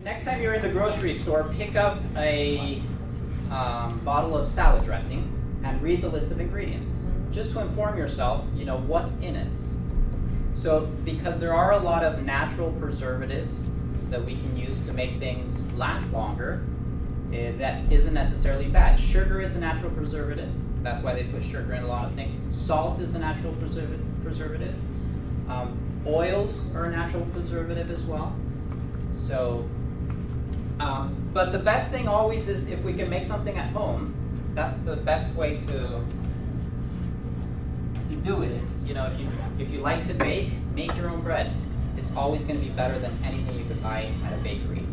next time you're in the grocery store, pick up a bottle of salad dressing and read the list of ingredients, just to inform yourself, what's in it. So, because there are a lot of natural preservatives that we can use to make things last longer, that isn't necessarily bad. Sugar is a natural preservative. That's why they put sugar in a lot of things. Salt is a natural preservative. Oils are a natural preservative as well. So, but the best thing always is if we can make something at home. That's the best way to do it. If you like to bake, make your own bread. It's always going to be better than anything you could buy at a bakery.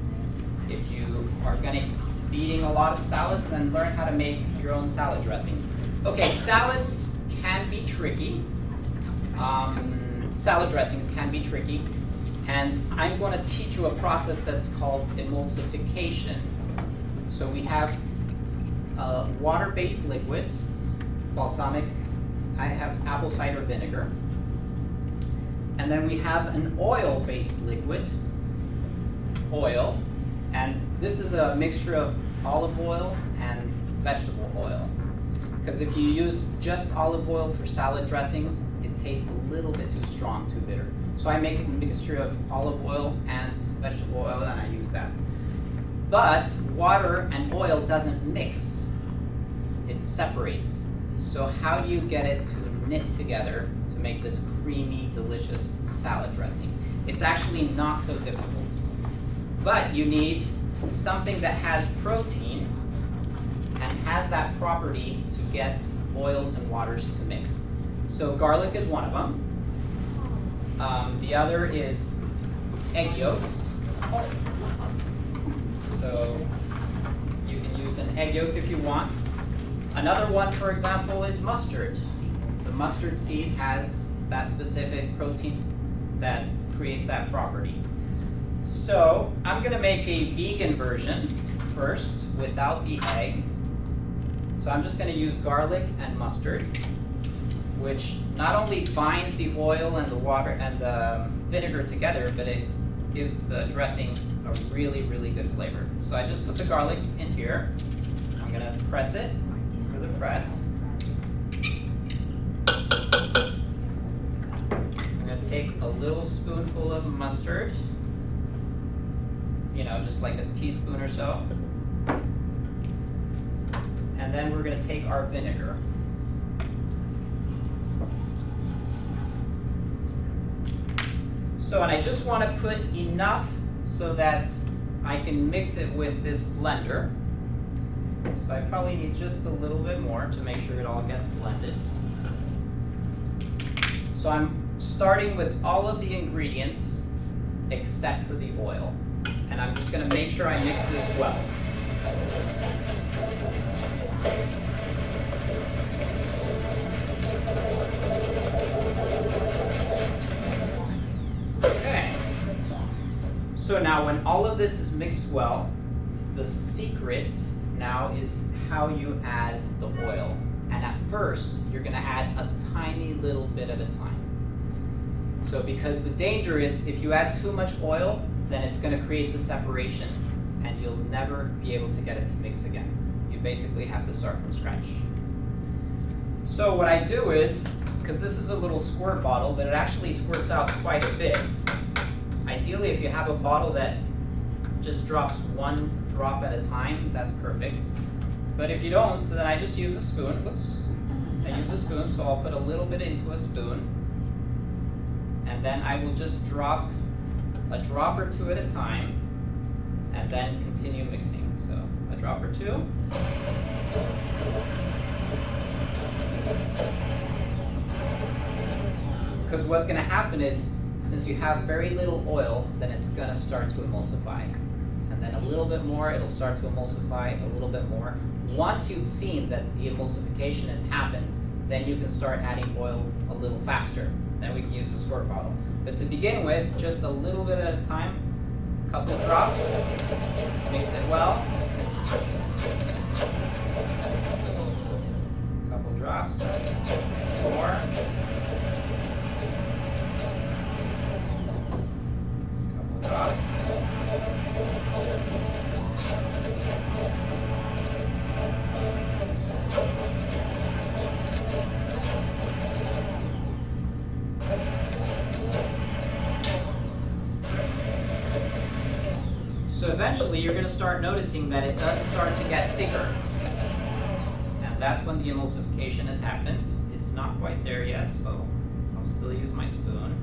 If you are going to be eating a lot of salads, then learn how to make your own salad dressing. Okay, salads can be tricky. Salad dressings can be tricky. And I'm going to teach you a process that's called emulsification. So we have a water-based liquid, balsamic. I have apple cider vinegar. And then we have an oil-based liquid, oil. And this is a mixture of olive oil and vegetable oil. Because if you use just olive oil for salad dressings, it tastes a little bit too strong, too bitter. So I make a mixture of olive oil and vegetable oil, and I use that. But water and oil doesn't mix. It separates. So how do you get it to knit together to make this creamy, delicious salad dressing? It's actually not so difficult. But you need something that has protein and has that property to get oils and waters to mix. So garlic is one of them. The other is egg yolks. So you can use an egg yolk if you want. Another one, for example, is mustard. The mustard seed has that specific protein that creates that property. So I'm going to make a vegan version first without the egg. So I'm just going to use garlic and mustard, which not only binds the oil and the water and the vinegar together, but it gives the dressing a really, really good flavor. So I just put the garlic in here. I'm going to press it for the press. I'm going to take a little spoonful of mustard, just like a teaspoon or so. And then we're going to take our vinegar. So, and I just want to put enough so that I can mix it with this blender. So I probably need just a little bit more to make sure it all gets blended. So I'm starting with all of the ingredients except for the oil. And I'm just going to make sure I mix this well. Okay. So now when all of this is mixed well, the secret now is how you add the oil. And at first, you're going to add a tiny little bit at a time. So because the danger is if you add too much oil, then it's going to create the separation and you'll never be able to get it to mix again. You basically have to start from scratch. So what I do is, because this is a little squirt bottle, but it actually squirts out quite a bit. Ideally, if you have a bottle that just drops one drop at a time, that's perfect. But if you don't, so then I just use a spoon. Whoops. I use a spoon, so I'll put a little bit into a spoon. And then I will just drop a drop or two at a time, and then continue mixing. So a drop or two. Because what's going to happen is, since you have very little oil, then it's going to start to emulsify. And then a little bit more, it'll start to emulsify a little bit more. Once you've seen that the emulsification has happened, then you can start adding oil a little faster. Then we can use the squirt bottle. But to begin with, just a little bit at a time, a couple drops, mix it well. Couple drops, more. Couple drops. So eventually you're going to start noticing that it does start to get thicker. And that's when the emulsification has happened. It's not quite there yet, so I'll still use my spoon.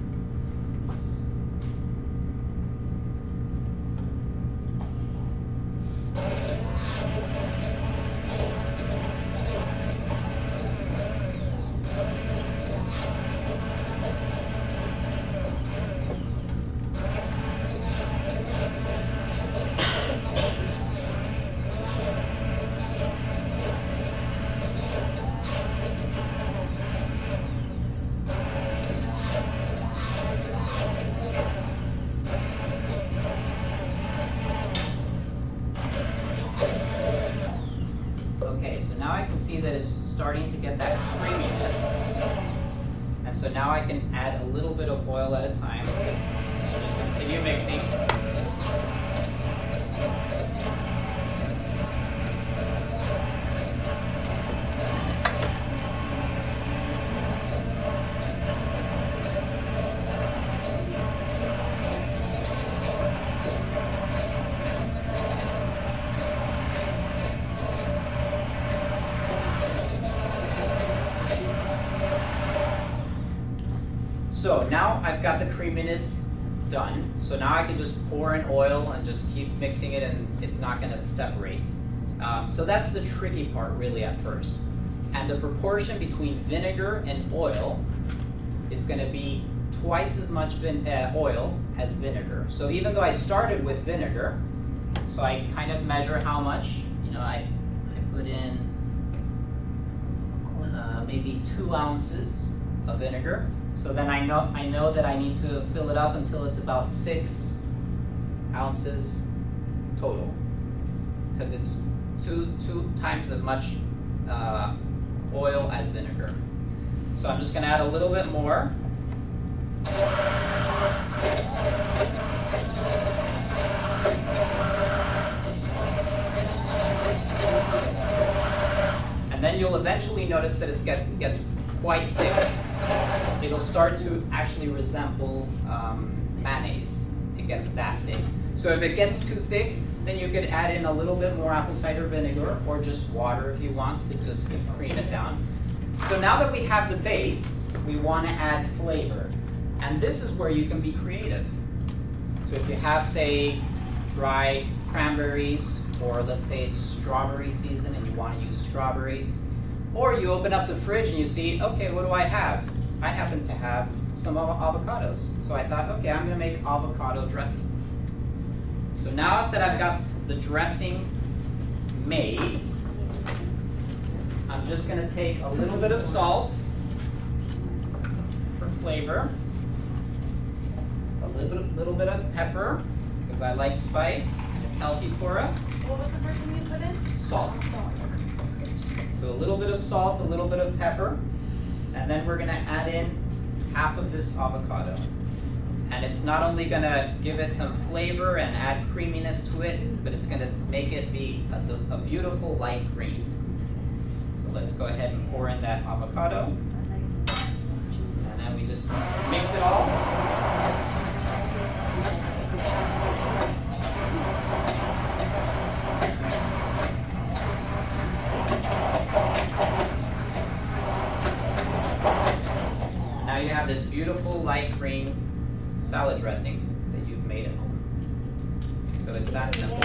Okay, so now I can see that it's starting to get that creaminess. And so now I can add a little bit of oil at a time. So just continue mixing. So now I've got the creaminess done. So now I can just pour in oil and just keep mixing it, and it's not going to separate. So that's the tricky part really at first. And the proportion between vinegar and oil is going to be twice as much oil as vinegar. So even though I started with vinegar, so I kind of measure how much, I put in maybe 2 ounces of vinegar. So then I know that I need to fill it up until it's about 6 ounces total, because it's two times as much oil as vinegar. So I'm just going to add a little bit more. And then you'll eventually notice that it gets quite thick. It'll start to actually resemble mayonnaise. It gets that thick. So if it gets too thick, then you could add in a little bit more apple cider vinegar or just water if you want to just cream it down. So now that we have the base, we want to add flavor. And this is where you can be creative. So if you have, say, dried cranberries, or let's say it's strawberry season and you want to use strawberries, or you open up the fridge and you see, okay, what do I have? I happen to have some avocados. So I thought, okay, I'm going to make avocado dressing. So now that I've got the dressing made, I'm just going to take a little bit of salt for flavor, a little bit of pepper, because I like spice, and it's healthy for us. What was the first thing you put in? Salt. So a little bit of salt, a little bit of pepper, and then we're going to add in half of this avocado. And it's not only going to give us some flavor and add creaminess to it, but it's going to make it be a beautiful light green. So let's go ahead and pour in that avocado. And then we just mix it all. Now you have this beautiful light green salad dressing that you've made at home. So it's that simple.